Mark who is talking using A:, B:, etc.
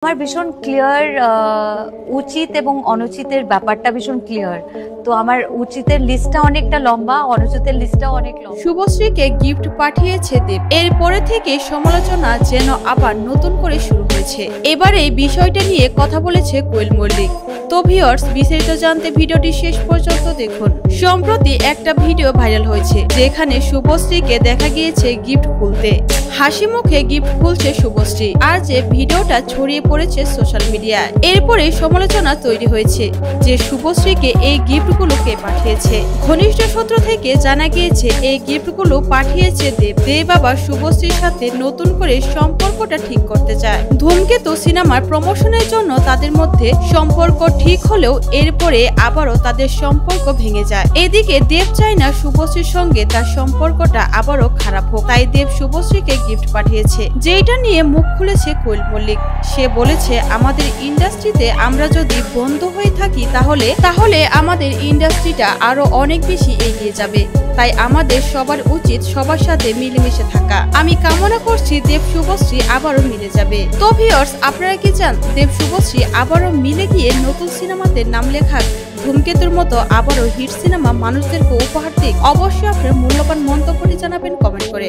A: আমার ভীষণ ক্লিয়ার উচিত এবং অনুচিতের ব্যাপারটা ভীষণ ক্লিয়ার। তো আমার উচিতের লিস্টটা অনেকটা লম্বা, অনুচিতের লিস্টটাও অনেক লম্বা।
B: শুভশ্রীকে গিফট পাঠিয়েছে দেব। এরপরে থেকে সমালোচনা যেন আবার নতুন করে শুরু হয়েছে। এবারে এই বিষয়টা নিয়ে কথা বলেছে কোয়েল মল্লিক। তো ভিউয়ার্স, বিস্তারিত জানতে ভিডিওটি শেষ পর্যন্ত দেখুন। সম্প্রতি একটা ভিডিও ভাইরাল হয়েছে যেখানে শুভশ্রীকে দেখা গিয়েছে গিফট খুলতে। হাসি মুখে গিফট খুলছে শুভশ্রী, আর যে ভিডিওটা ছড়িয়ে পড়েছে সোশ্যাল মিডিয়ায়। এরপরে সমালোচনা তৈরি হয়েছে যে শুভশ্রীকে এই গিফটগুলো কে পাঠিয়েছে। ঘনিষ্ঠ সূত্র থেকে জানা গিয়েছে এই গিফটগুলো পাঠিয়েছে দেব। দেব আবার শুভশ্রীর সাথে নতুন করে সম্পর্কটা ঠিক করতে চায়। ধূমকেতু সিনেমার প্রমোশনের জন্য তাদের মধ্যে সম্পর্ক ঠিক হলেও এরপরে আবারও তাদের সম্পর্ক ভেঙে যায়। এদিকে দেব চায় না শুভশ্রীর সঙ্গে তার সম্পর্কটা আবারও খারাপ হোক, তাই দেব শুভশ্রীকে গিফট পাঠিয়েছে, যেটা নিয়ে মুখ খুলেছে কোয়েল মল্লিক। সে বলেছে, আমাদের ইন্ডাস্ট্রিতে আমরা যদি বন্ধ হয়ে থাকি তাহলে আমাদের ইন্ডাস্ট্রিটা আরো অনেক বেশি এগিয়ে যাবে। তাই আমাদের সবার উচিত সবার সাথে মিলেমিশে থাকা। আমি কামনা করছি দেব শুভশ্রী আবারও মিলে যাবে। তো ভিউয়ার্স, আপনারা কি চান দেব শুভশ্রী আবারও মিলে গিয়ে নতুন সিনেমাতে নাম লেখাক? ধূমকেতুর মতো আবারও হিট সিনেমা মানুষদেরকে উপহার দিক? অবশ্যই আপনার মূল্যবান মন্তব্যটি জানাবেন কমেন্ট করে।